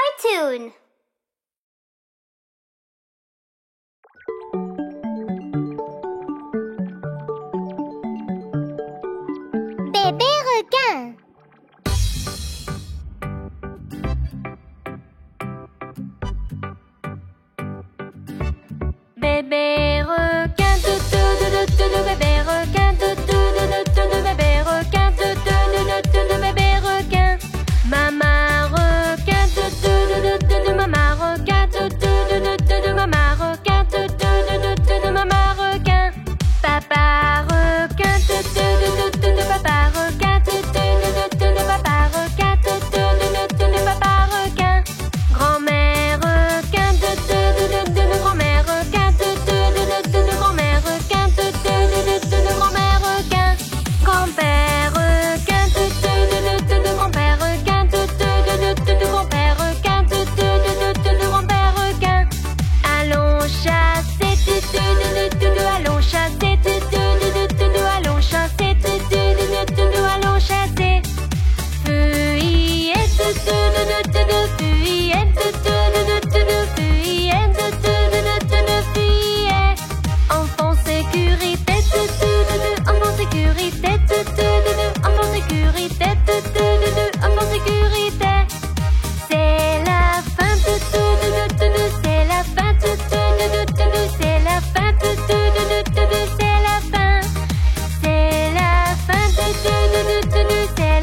cartoon. Bébé requin. Bébé requin, bébé requin, bébé requin, bébé requin. Maman requin, maman requin, maman requin, maman requin. Papa requin, papa requin, papa requin, papa requin. Grand-mère requin, grand-mère requin, grand-mère requin, grand-mère requin. Grand-père requin, grand-père requin, grand-père requin, grand-père requin. Allons chasser, allons chasser, allons chasser, allons chasser. Fuyette, fuyette, fuyette. Enfant sécurité, enfant sécurité, enfant sécurité, enfant sécurité. C'est la fin, c'est la fin, c'est la fin, c'est la fin. C'est la fin, c'est la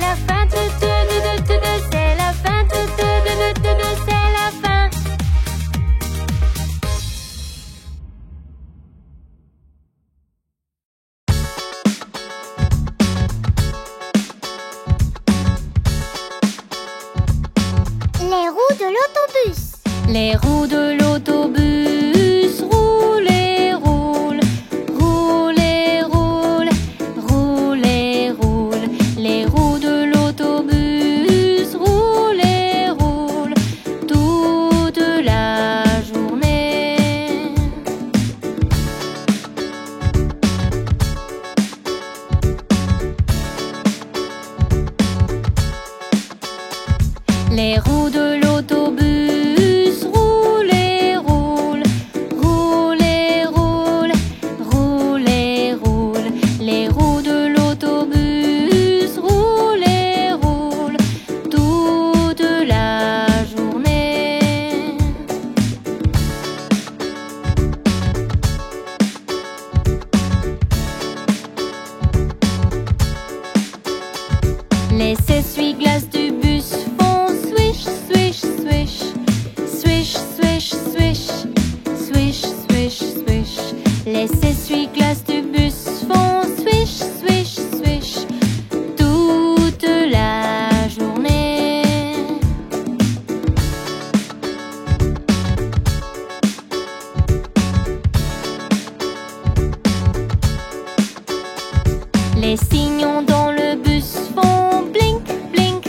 fin, c'est la fin, c'est la fin. Les roues de l'autobus. Les roues de l'autobus roulent et roulent, roulent et roulent, roulent et roulent. Les roues de l'autobus roulent et roulent toute la journée. Les roues de l'autobus roulent et roulent, roulent et roulent, roulent et roulent. Les roues de l'autobus roulent et roulent toute la journée. Les essuie-glaces du bus font swish, swish, swish, swish, swish, swish, swish, swish, swish. Les essuie-glaces du bus font swish, swish, swish toute la journée. Les signaux dans le bus font blink, blink,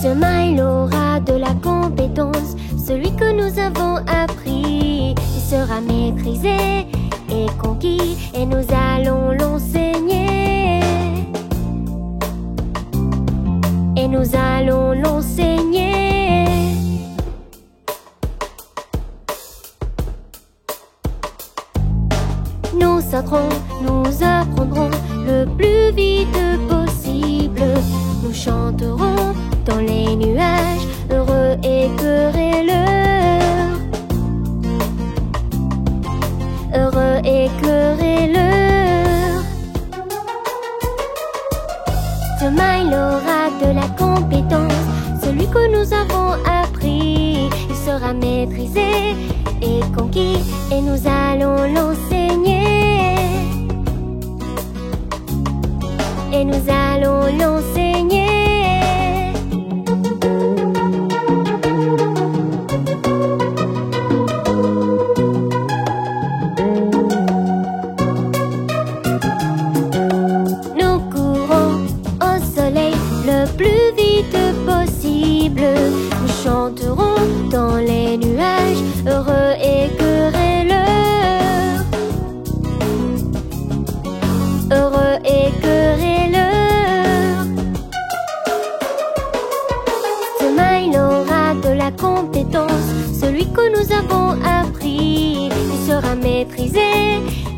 Demain il aura de la compétence, celui que nous avons appris. Il sera maîtrisé et conquis, et nous allons l'enseigner. Et nous allons l'enseigner. Nous sauterons, nous apprendrons le plus vite possible. Nous chanterons dans les nuages, heureux et querelleurs. Heureux et querelleurs. Demain il aura de la compétence, celui que nous avons appris. Il sera maîtrisé et conquis, et nous allons l'enseigner. Et nous allons l'enseigner. Nous courons au soleil le plus vite possible. Nous chanterons dans les nuages, heureux et querelleurs. Heureux et querelleurs. Demain il aura de la compétence, celui que nous avons appris. Il sera maîtrisé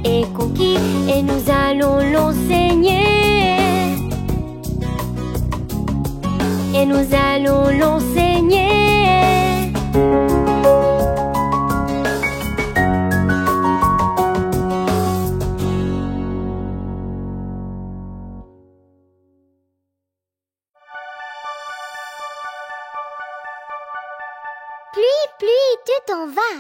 et conquis, et nous allons l'enseigner. Et nous allons l'enseigner. Pluie, pluie, tu t'en vas.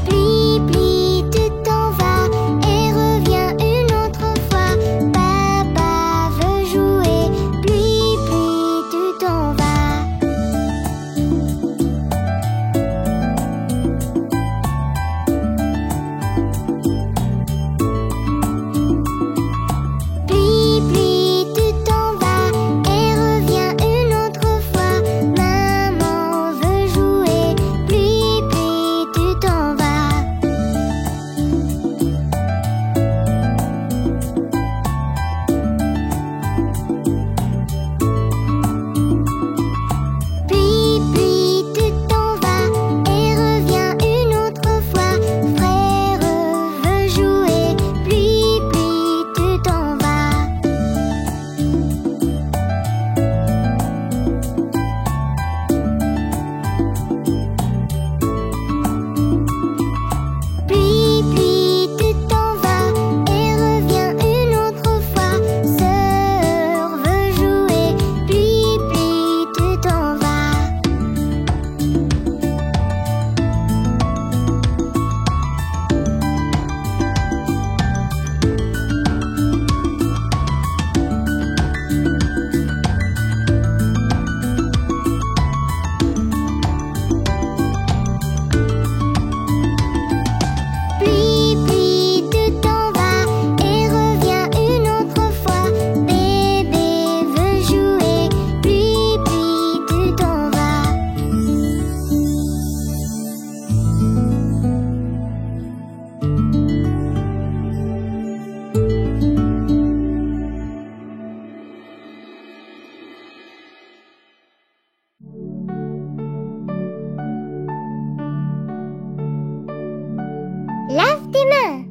Pluie, pluie, tu t'en vas et reviens une autre fois. Papa veut jouer. Pluie, pluie, tu t'en vas. Pluie, pluie, tu t'en vas et reviens une autre fois. Maman veut jouer. Pluie, pluie, tu t'en vas. Pluie, pluie, tu t'en vas et reviens une autre fois. Frère veut jouer. Pluie, pluie, tu t'en vas. Pluie, pluie, tu t'en vas et reviens une autre fois. Sœur veut jouer. Pluie, pluie, tu t'en vas. Pluie, pluie, tu t'en vas et reviens une autre fois. Bébé veut jouer. Pluie, pluie, tu t'en vas. Lave tes mains.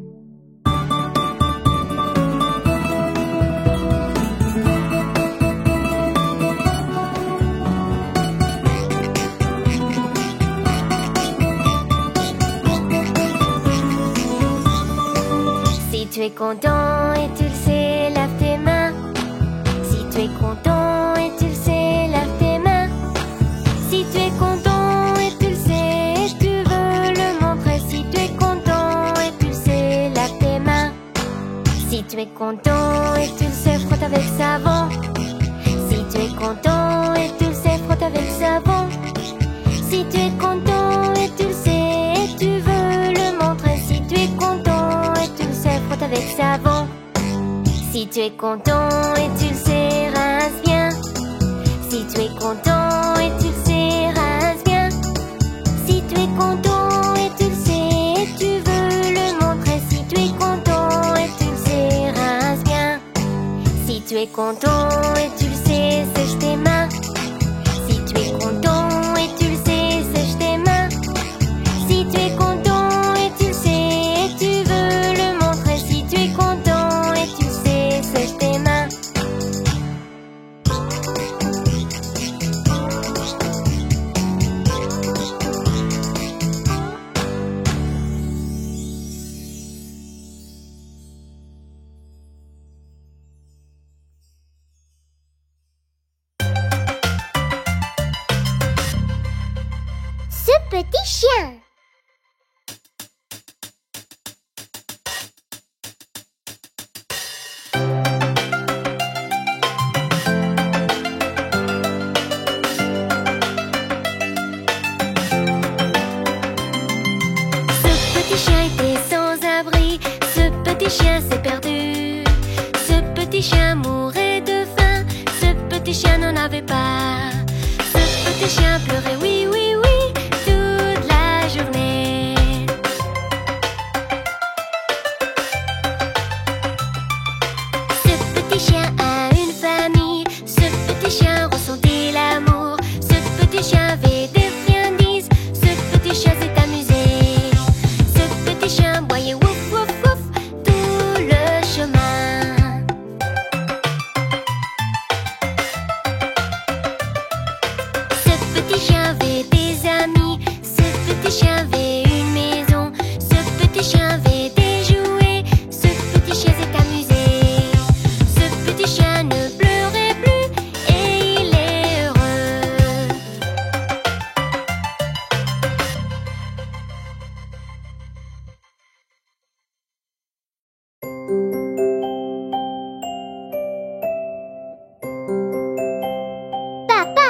Si tu es content et tu le sais, lave tes mains. Si tu es content et tu le sais, lave tes mains. Si tu es content et tu le sais, et tu veux le montrer. Si tu es content et tu le sais, lave tes mains. Si tu es content et tu le sais, frotte avec savon. Si tu es content et tu le sais, frotte avec savon. Si tu es content et tu le sais, et Si tu es content et tu le sais, rince bien. Si tu es content et tu le sais, rince bien. Si tu es content et tu le sais, et tu veux le montrer. Si tu es content et tu le sais, rince bien. Si tu es content et tu le sais, sèche tes mains. Si tu es content et tu le sais, sèche tes mains. Si tu es content et tu le sais, et tu veux le montrer. Si tu es content et tu le sais, sèche tes mains. Ce petit chien. Ce petit chien était sans abri, ce petit chien s'est perdu. Ce petit chien mourait de faim, ce petit chien n'en avait pas. Ce petit chien pleurait, oui, oui, oui, toute la journée. Ce petit chien a une famille, ce petit chien ressentait l'amour. Ce petit chien avait des friandises, ce petit chien s'est amusé. Ce petit chien boyait wouf wouf wouf tout le chemin. Ce petit chien avait des amis, ce petit chien avait une maison, ce petit chien avait des jouets, ce petit chien s'est amusé. Ce petit chien ne pleurait plus et il est heureux. Papa.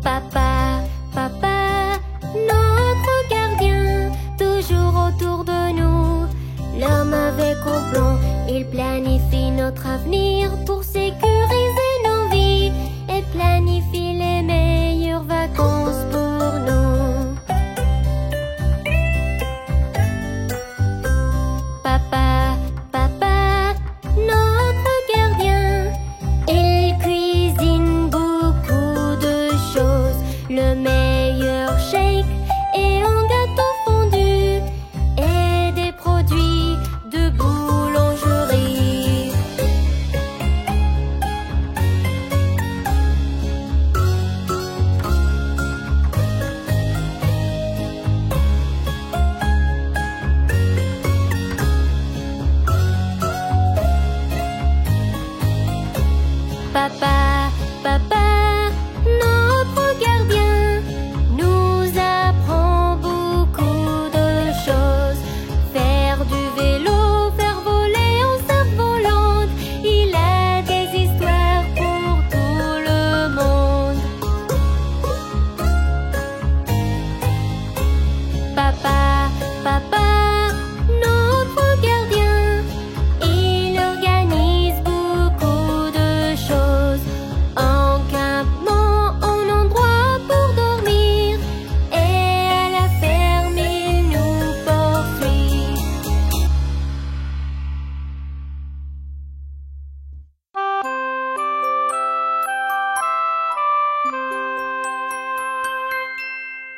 Papa, papa, notre gardien, toujours autour de nous. L'homme avec complot, il planifie notre avenir pour sécuriser nos vies et planifie les meilleures vacances pour nous. Papa, papa, notre gardien, il cuisine beaucoup de choses, le meilleur shake et un gâteau fondu et des produits de boulangerie. Papa, papa, notre gardien nous apprend beaucoup de choses. Faire du vélo, faire voler en cerf-volante, il a des histoires pour tout le monde. Papa, papa, notre gardien, il organise beaucoup de choses. En campement, en endroit pour dormir, et à la ferme, il nous poursuit.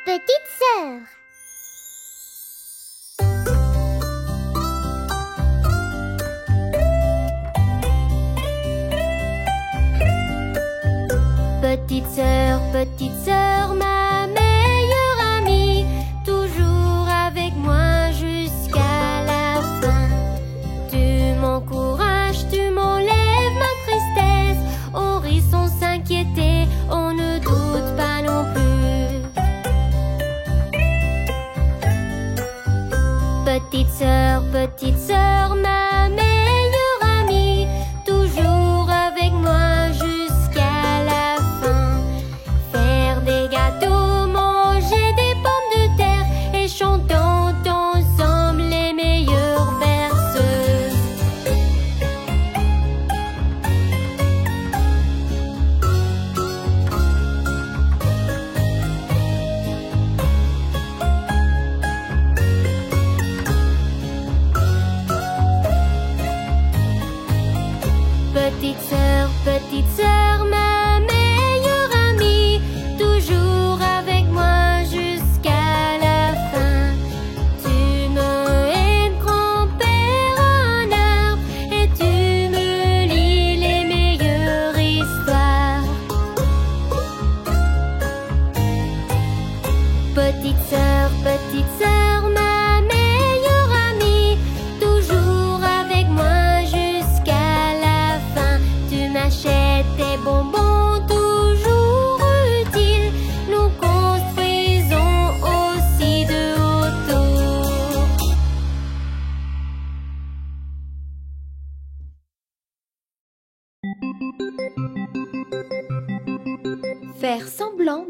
Petite sœur. Petite sœur, ma meilleure amie, toujours avec moi jusqu'à la fin. Tu m'encourages, tu m'enlèves ma tristesse, on rit sans s'inquiéter, on ne doute pas non plus. Petite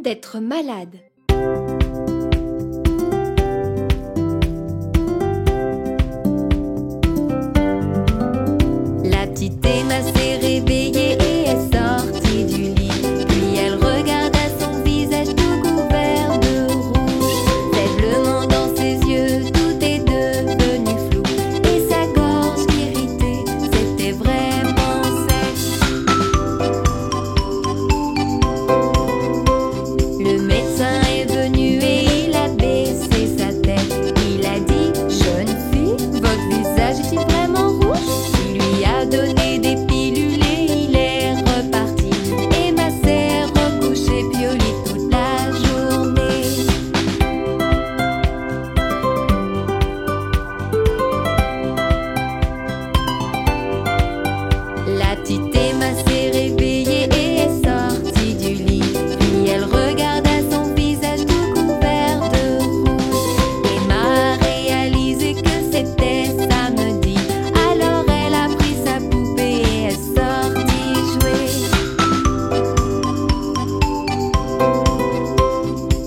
d'être malade. La petite Emma s'est réveillée et est sortie du lit. Puis elle regarda son visage tout couvert de rouge. Faiblement dans ses yeux, tout est devenu flou. Et sa gorge irritée, c'était vraiment sec. Le médecin est venu et il a baissé sa tête. Il a dit: jeune fille, votre visage est-il vraiment rouge? Il lui a donné des pilules et il est reparti. Emma s'est recouchée puis au lit toute la journée. La petite Emma s'est réveillée et est sortie du lit. Puis elle regarda son visage tout couvert de rouge. Emma a réalisé que c'était samedi. Alors elle a pris sa poupée et est sortie jouer.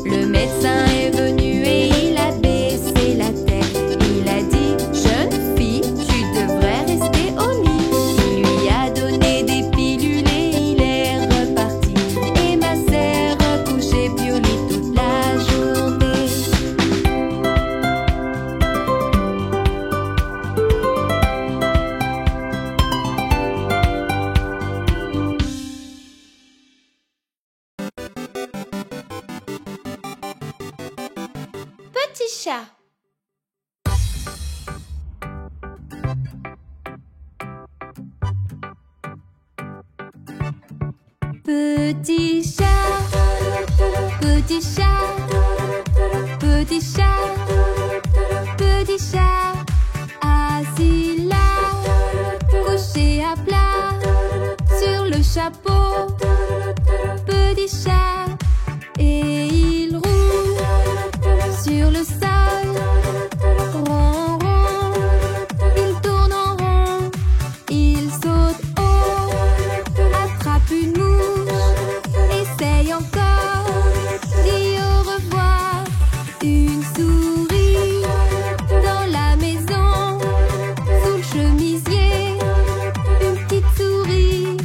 Le médecin est venu et il a baissé la tête. Il a dit: jeune fille, tu devrais rester au lit. Il lui a donné des pilules et il est reparti. Emma s'est recouchée puis au lit toute la journée. Petit chat. Petit chat, petit chat, petit chat, petit chat, assis là, couché à plat, sur le chapeau, petit chat, et il roule sur le sol, rond, rond, il tourne en rond, il saute haut, attrape une mouche, essaye encore, dit au revoir, une souris dans la maison, sous le chemisier, une petite souris,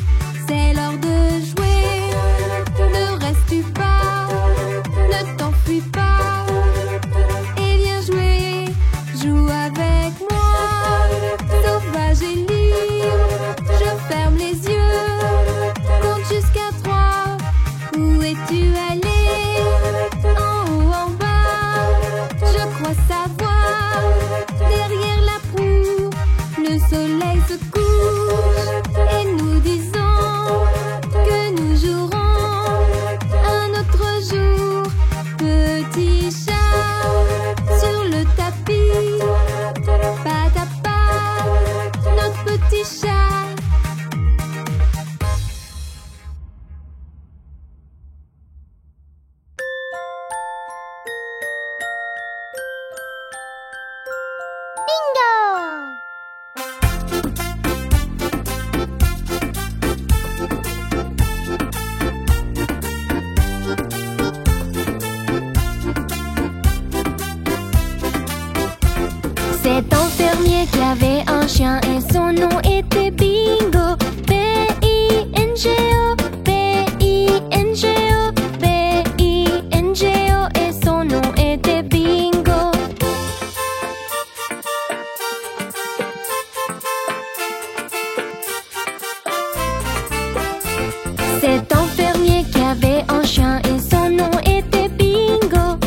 c'est l'heure de jouer, ne restes pas, ne t'enfuis pas, et viens jouer, joue avec moi, sauvage et libre, je ferme les yeux, compte jusqu'à 3, où es-tu allé? En haut, en bas, je crois savoir, derrière la proue, le soleil se couche, et nous disons que nous jouerons un autre jour. Petit chat, sur le tapis, pas à pas, notre petit chat. Bingo! C'est un fermier qui avait un chien et son nom était Bingo. B-I-N-G-O, B-I-N-G-O, B-I-N-G-O, et son nom était Bingo. C'est un fermier qui avait un chien et son nom était Bingo.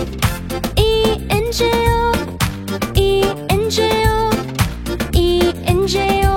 I-N-G-O, I-N-G-O, I-N-G-O.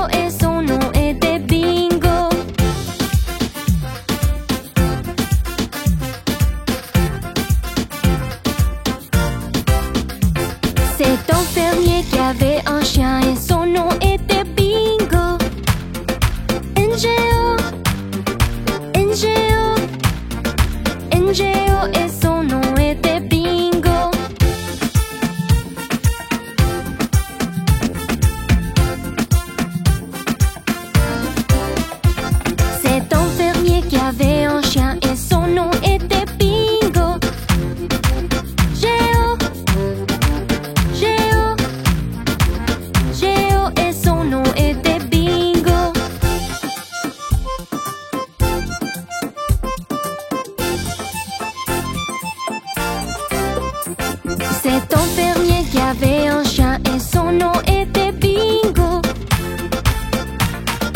C'est un fermier qui avait un chien et son nom était Bingo.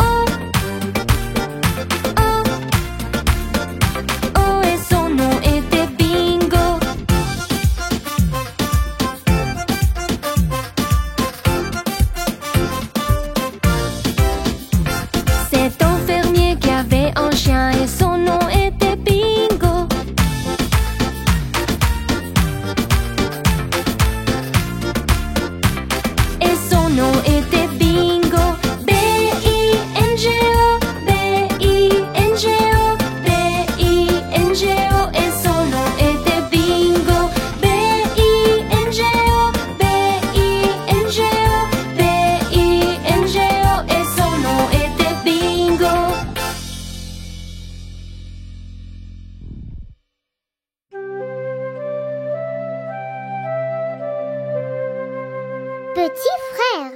Oh, oh, oh, et son nom était Bingo. C'est un fermier qui avait un chien et son nom était Bingo. Et son nom était Bingo. B-I-N-G-O, B-I-N-G-O, B-I-N-G-O. Et son nom était Bingo. B-I-N-G-O, B-I-N-G-O, B-I-N-G-O. Et son nom était Bingo. Petit frère.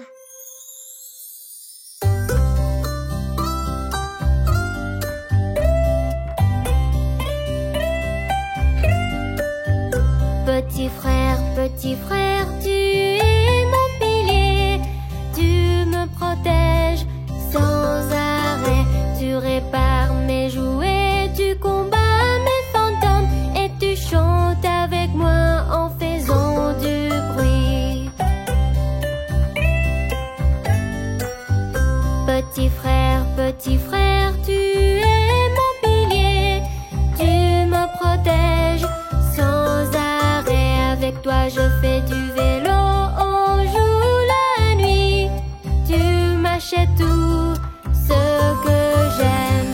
Petit frère, tu es mon pilier. Tu me protèges sans arrêt. Tu répares mes jouets, tu combats mes fantômes et tu chantes avec moi en faisant du bruit. Petit frère, tu es mon pilier. Tu me protèges sans arrêt. Avec toi je fais du vélo, on joue la nuit. Tu m'achètes tout ce que j'aime.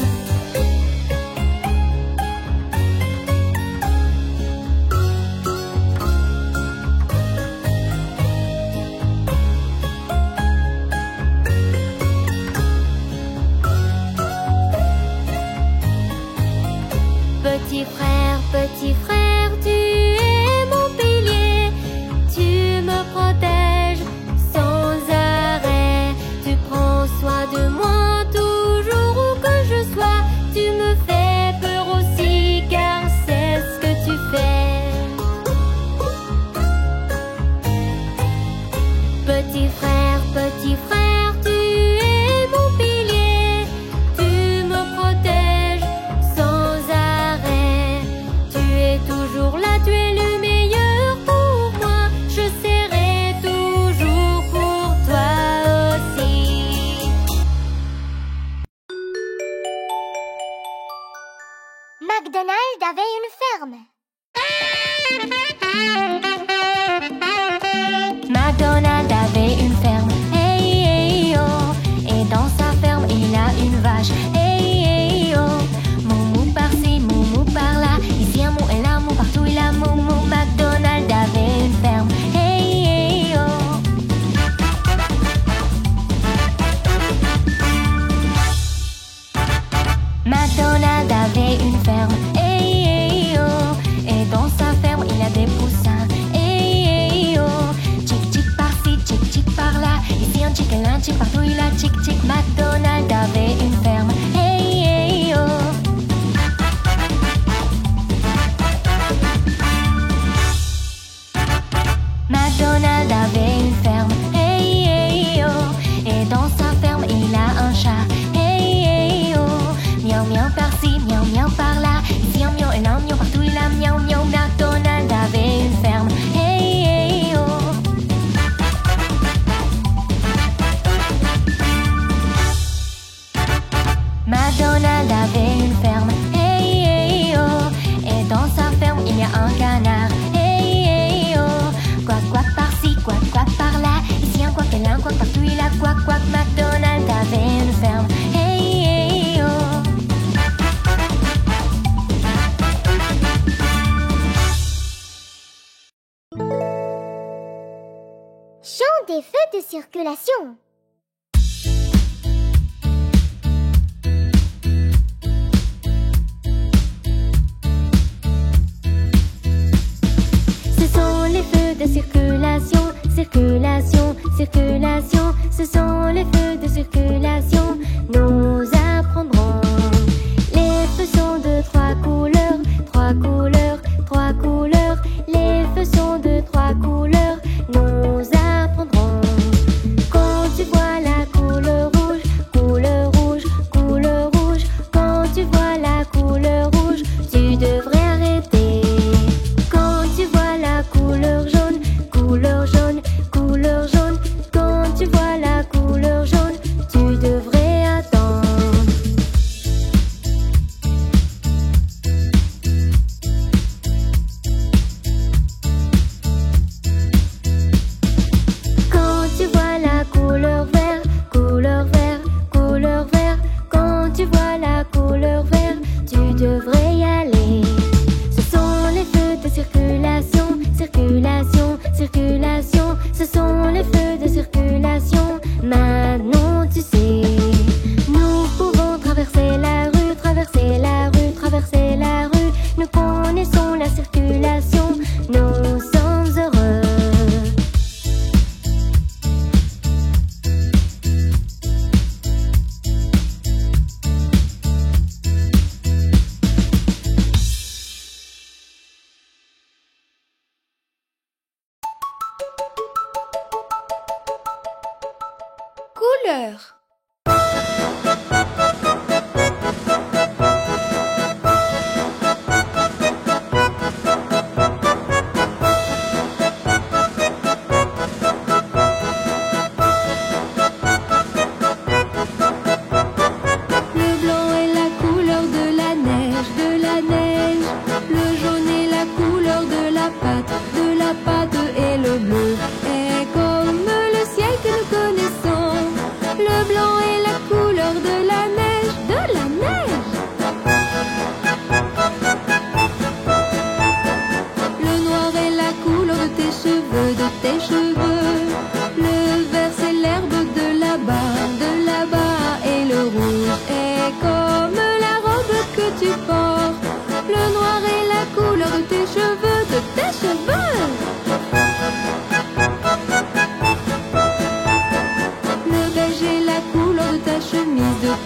Petit frère, tu es mon pilier. Tu me protèges sans arrêt. Tu prends soin de moi toujours où que je sois. Tu me fais peur aussi car c'est ce que tu fais. Petit frère, tu es mon pilier. Tu me protèges sans arrêt. Tu es toujours là, tu es le meilleur pour moi. Je serai toujours pour toi aussi. McDonald avait une ferme. McDonald avait une ferme, hey, hey, oh. Et dans sa ferme il a une vache, hey, hey, oh. Moumou par-ci, moumou par-là, ici un mou et là mou, partout il a moumou. McDonald avait une ferme, hey, hey, oh. McDonald avait une ferme, hey, hey, oh. Et dans sa ferme il a des poussins, hey, hey, oh. Tchic tchic par-ci, tchic tchic par-là, ici un tchic et là un tchic, partout il a tchic tchic. McDonald avait une ferme, hey, hey, oh. McDonald avait une ferme, hey, hey, oh. Et dans sa ferme il a un chat, hey, hey, oh. Miaou miaou par-ci, miaou miaou par-là, ici un miaou et là un miaou, partout il a miaou miaou. McDonald avait une ferme, hey, hey, oh. McDonald avait une ferme, hey, hey, oh. Et dans sa ferme il y a un canard, hey, hey, oh. Quack quack par-ci, quack quack par-là, ici un quack et là un quack, partout il a quack quack. McDonald avait une ferme, hey, hey, oh. Chant des feux de circulation. Ce sont les feux de circulation, circulation, circulation. Ce sont les feux de circulation, nous apprendrons. Les feux sont de trois couleurs, trois couleurs, trois couleurs. Les feux sont de trois couleurs. couleurs.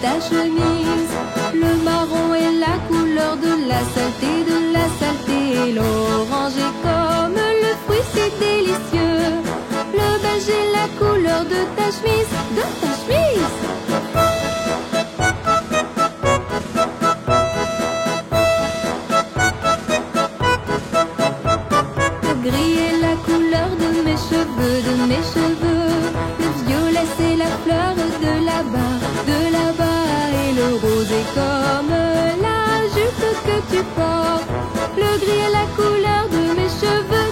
Ta chemise, le marron est la couleur de la saleté, l'orange est comme le fruit si délicieux, le beige est la couleur de ta chemise, Le gris est la couleur de mes cheveux, le violet c'est la fleur de là-bas, et le rose est comme la jupe que tu portes. Le gris est la couleur de mes cheveux,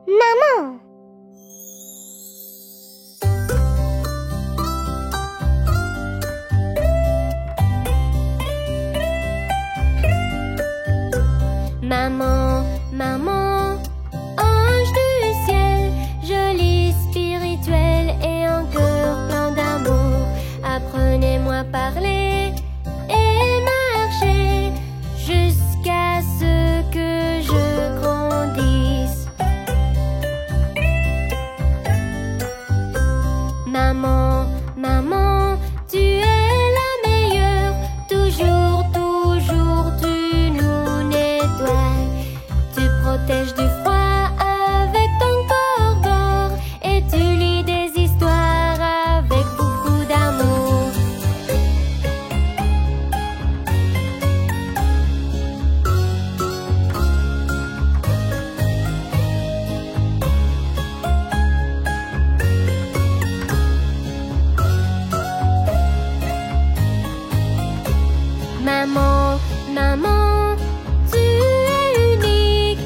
Maman! Maman, maman, ange du ciel, jolie, spirituelle et un cœur plein d'amour. Apprenez-moi à parler et marcher jusqu'à ce que je grandisse. Maman, maman, tu es la meilleure, toujours, toujours tu nous nettoies. Tu protèges du froid avec ton corps d'or et tu lis des histoires avec beaucoup d'amour. Maman, maman, tu es unique.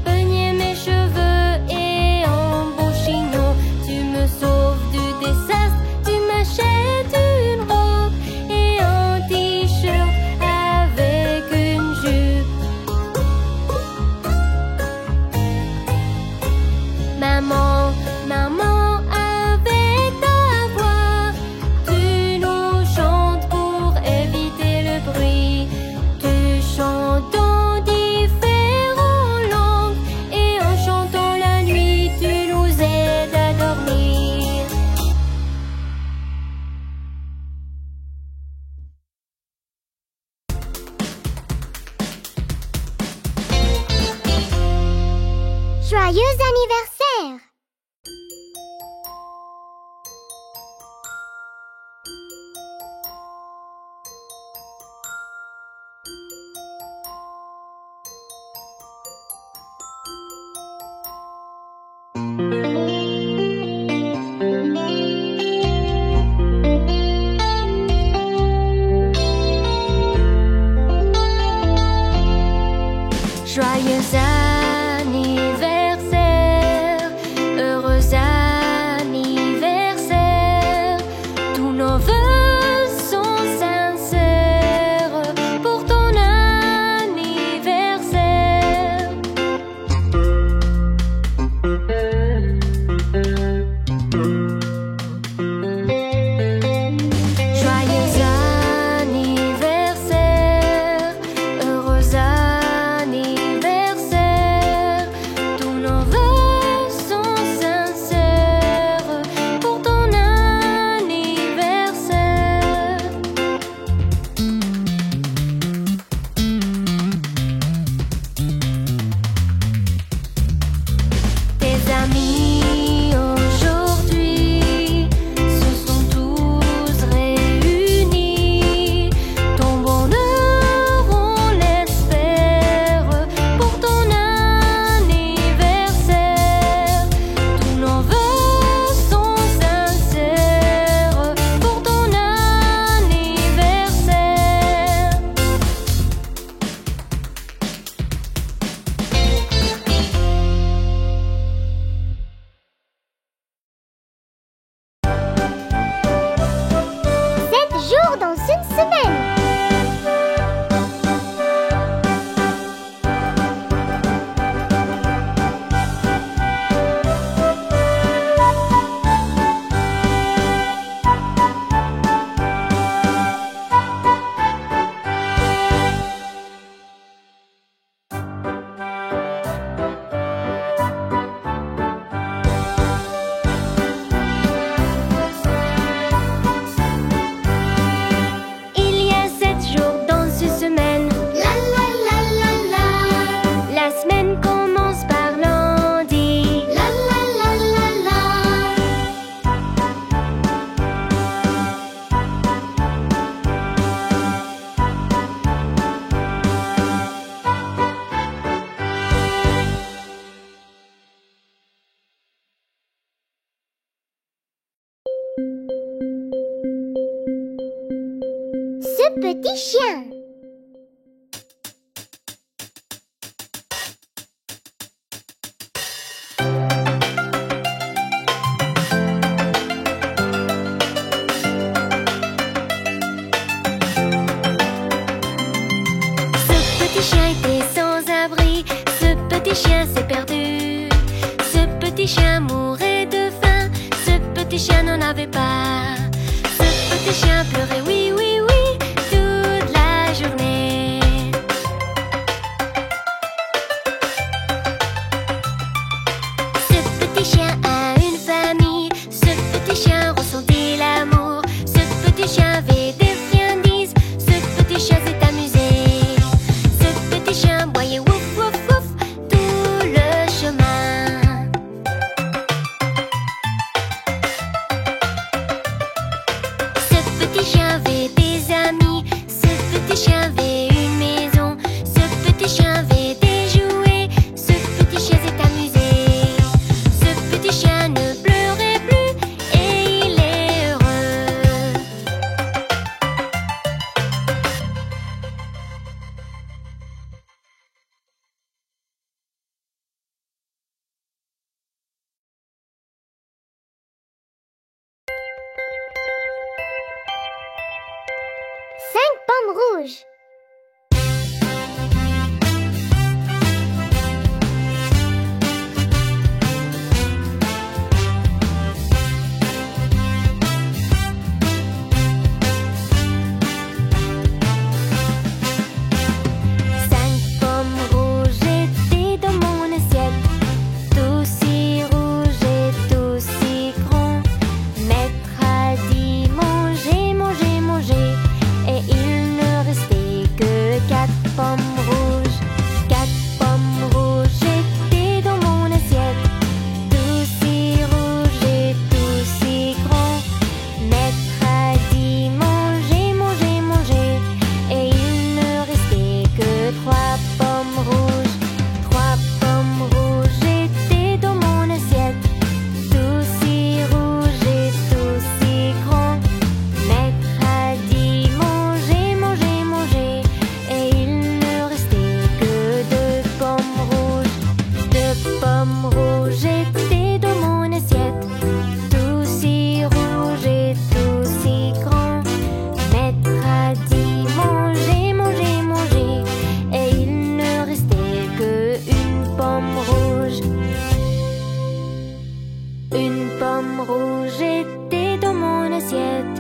Peignez mes cheveux et en beau chignon. Tu me sauves du désastre. Tu m'achètes une robe et un t-shirt avec une jupe. Maman, maman, avec ta voix, tu nous chantes pour éviter le bruit. Tu chantes en différentes langues et en chantant la nuit, tu nous aides à dormir. Joyeux anniversaire! Joyeux anniversaire, heureux anniversaire. Tous nos vœux sont sincères pour ton anniversaire. ce petit chien. Ce petit chien était sans abri, ce petit chien s'est perdu. Ce petit chien mourait de faim, ce petit chien n'en avait pas. Ce petit chien pleurait, oui, oui, oui, toute la journée. Ce petit chien a une famille, ce petit chien ressentait l'amour. Ce petit chien avait des friandises, ce petit chien s'est amusé. Ce petit chien boyait wouf, wouf, wouf tout le chemin. Ce petit chien avait des amis, ce petit chien avait une maison, ce petit chien avait des jouets, ce petit chien s'est amusé. Ce petit chien ne pleurait plus et il est heureux. Cinq pommes rouges. Cinq pommes rouges étaient dans mon assiette, tout si rouge et tout si grand. Maître a dit manger, manger, manger, et il ne restait que quatre pommes rouges. Quatre pommes rouges étaient dans mon assiette, tout si rouge et tout si grand. Maître a dit manger, manger, manger, et il ne restait que trois pommes rouges. Trois pommes rouges étaient dans mon assiette, tout si rouge et tout si grand. Maître a dit manger, manger, manger, et il ne restait que deux pommes rouges. Deux pommes rouges étaient dans mon assiette, tout si rouge et tout si grand. Maître a dit manger, manger, manger, et il ne restait que une pomme rouge. Une pomme rouge était dans mon assiette,